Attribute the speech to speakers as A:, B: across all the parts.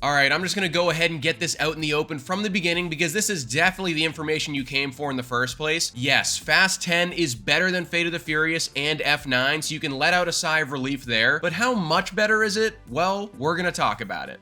A: Alright, I'm just gonna go ahead and get this out in the open from the beginning because this is definitely the information you came for in the first place. Yes, Fast 10 is better than Fate of the Furious and F9, so you can let out a sigh of relief there. But how much better is it? Well, we're gonna talk about it.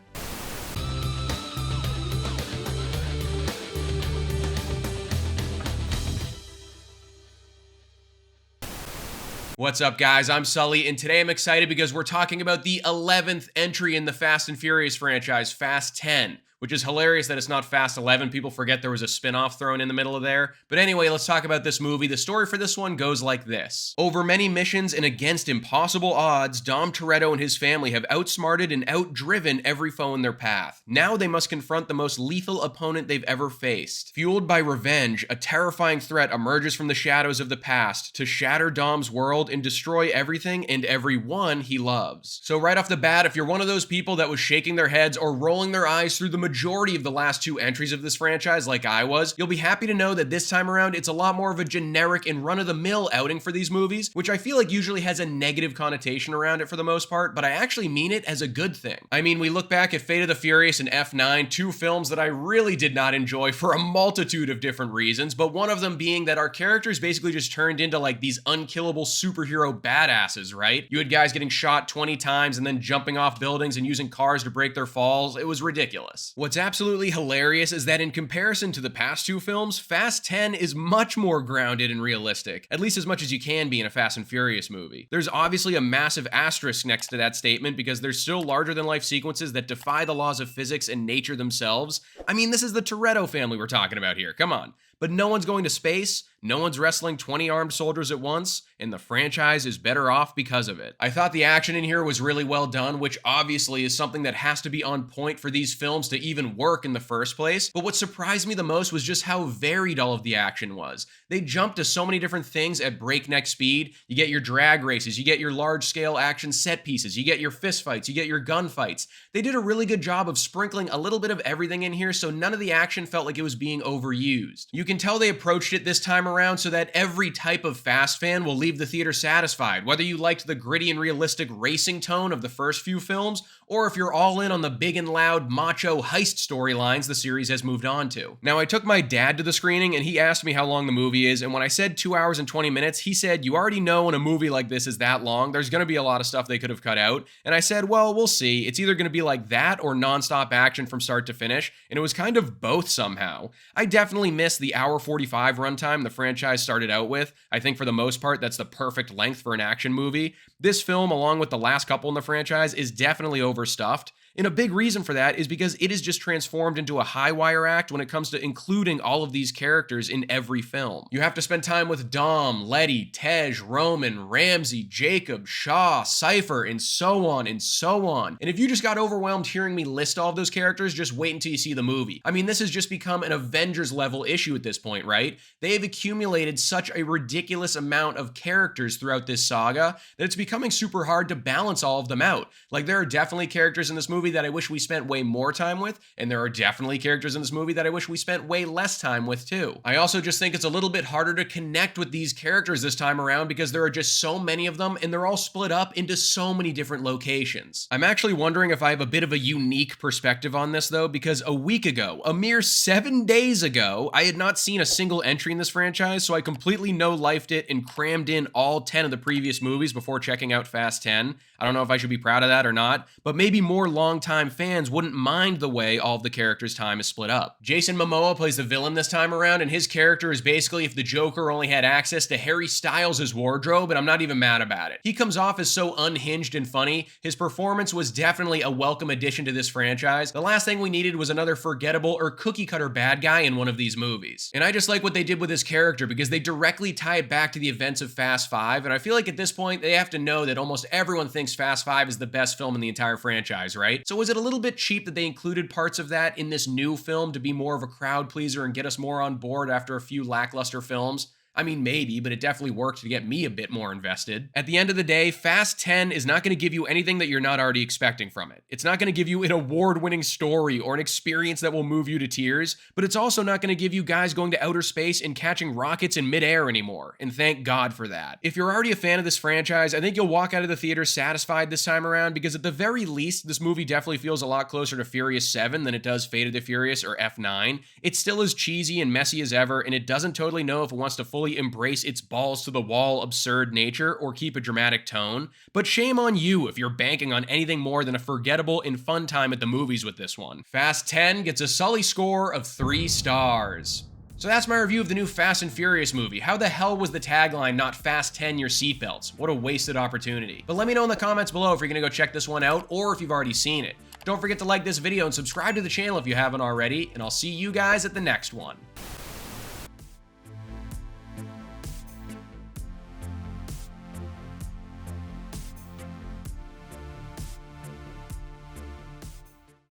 A: What's up, guys? I'm Sully, and today I'm excited because we're talking about the 11th entry in the Fast and Furious franchise, Fast 10. Which is hilarious that it's not Fast 11. People forget there was a spin-off thrown in the middle of there. But anyway, let's talk about this movie. The story for this one goes like this. Over many missions and against impossible odds, Dom Toretto and his family have outsmarted and outdriven every foe in their path. Now they must confront the most lethal opponent they've ever faced. Fueled by revenge, a terrifying threat emerges from the shadows of the past to shatter Dom's world and destroy everything and everyone he loves. So right off the bat, if you're one of those people that was shaking their heads or rolling their eyes through the majority of the last two entries of this franchise like I was, you'll be happy to know that this time around it's a lot more of a generic and run-of-the-mill outing for these movies, which I feel like usually has a negative connotation around it for the most part, but I actually mean it as a good thing. I mean, we look back at Fate of the Furious and F9, two films that I really did not enjoy for a multitude of different reasons, but one of them being that our characters basically just turned into like these unkillable superhero badasses, right? You had guys getting shot 20 times and then jumping off buildings and using cars to break their falls. It was ridiculous. What's absolutely hilarious is that in comparison to the past two films, Fast 10 is much more grounded and realistic, at least as much as you can be in a Fast and Furious movie. There's obviously a massive asterisk next to that statement because there's still larger-than-life sequences that defy the laws of physics and nature themselves. I mean, this is the Toretto family we're talking about here, come on. But no one's going to space, no one's wrestling 20 armed soldiers at once, and the franchise is better off because of it. I thought the action in here was really well done, which obviously is something that has to be on point for these films to even work in the first place. But what surprised me the most was just how varied all of the action was. They jumped to so many different things at breakneck speed. You get your drag races, you get your large-scale action set pieces, you get your fist fights, you get your gunfights. They did a really good job of sprinkling a little bit of everything in here, so none of the action felt like it was being overused. You can tell they approached it this time around so that every type of Fast fan will leave the theater satisfied, whether you liked the gritty and realistic racing tone of the first few films, or if you're all in on the big and loud macho heist storylines the series has moved on to. Now, I took my dad to the screening and he asked me how long the movie is, and when I said 2 hours and 20 minutes, he said, you already know when a movie like this is that long, there's gonna be a lot of stuff they could have cut out, and I said, well, we'll see. It's either gonna be like that or non-stop action from start to finish, and it was kind of both somehow. I definitely missed the hour 45 runtime the franchise started out with. I think for the most part, that's the perfect length for an action movie. This film, along with the last couple in the franchise, is definitely overstuffed. And a big reason for that is because it is just transformed into a high-wire act when it comes to including all of these characters in every film. You have to spend time with Dom, Letty, Tej, Roman, Ramsey, Jacob, Shaw, Cypher, and so on and so on. And if you just got overwhelmed hearing me list all of those characters, just wait until you see the movie. I mean, this has just become an Avengers-level issue at this point, right? They have accumulated such a ridiculous amount of characters throughout this saga that it's becoming super hard to balance all of them out. Like, there are definitely characters in this movie that I wish we spent way more time with, and there are definitely characters in this movie that I wish we spent way less time with too. I also just think it's a little bit harder to connect with these characters this time around because there are just so many of them and they're all split up into so many different locations. I'm actually wondering if I have a bit of a unique perspective on this though, because a week ago, a mere 7 days ago, I had not seen a single entry in this franchise, so I completely no-lifed it and crammed in all 10 of the previous movies before checking out Fast 10. I don't know if I should be proud of that or not, but maybe more long-time fans wouldn't mind the way all of the characters' time is split up. Jason Momoa plays the villain this time around, and his character is basically if the Joker only had access to Harry Styles' wardrobe, and I'm not even mad about it. He comes off as so unhinged and funny. His performance was definitely a welcome addition to this franchise. The last thing we needed was another forgettable or cookie-cutter bad guy in one of these movies. And I just like what they did with his character because they directly tie it back to the events of Fast 5, and I feel like at this point they have to know that almost everyone thinks Fast 5 is the best film in the entire franchise, right? So was it a little bit cheap that they included parts of that in this new film to be more of a crowd pleaser and get us more on board after a few lackluster films? I mean, maybe, but it definitely worked to get me a bit more invested. At the end of the day, Fast 10 is not going to give you anything that you're not already expecting from it. It's not going to give you an award-winning story or an experience that will move you to tears, but it's also not going to give you guys going to outer space and catching rockets in midair anymore, and thank God for that. If you're already a fan of this franchise, I think you'll walk out of the theater satisfied this time around, because at the very least, this movie definitely feels a lot closer to Furious 7 than it does Fate of the Furious or F9. It's still as cheesy and messy as ever, and it doesn't totally know if it wants to fully embrace its balls to the wall absurd nature or keep a dramatic tone, but shame on you if you're banking on anything more than a forgettable and fun time at the movies with this one. Fast 10 gets a Sully score of 3 stars. So that's my review of the new Fast and Furious movie. How the hell was the tagline not Fast 10 your seatbelts? What a wasted opportunity. But let me know in the comments below if you're gonna go check this one out or if you've already seen it. Don't forget to like this video and subscribe to the channel if you haven't already, and I'll see you guys at the next one.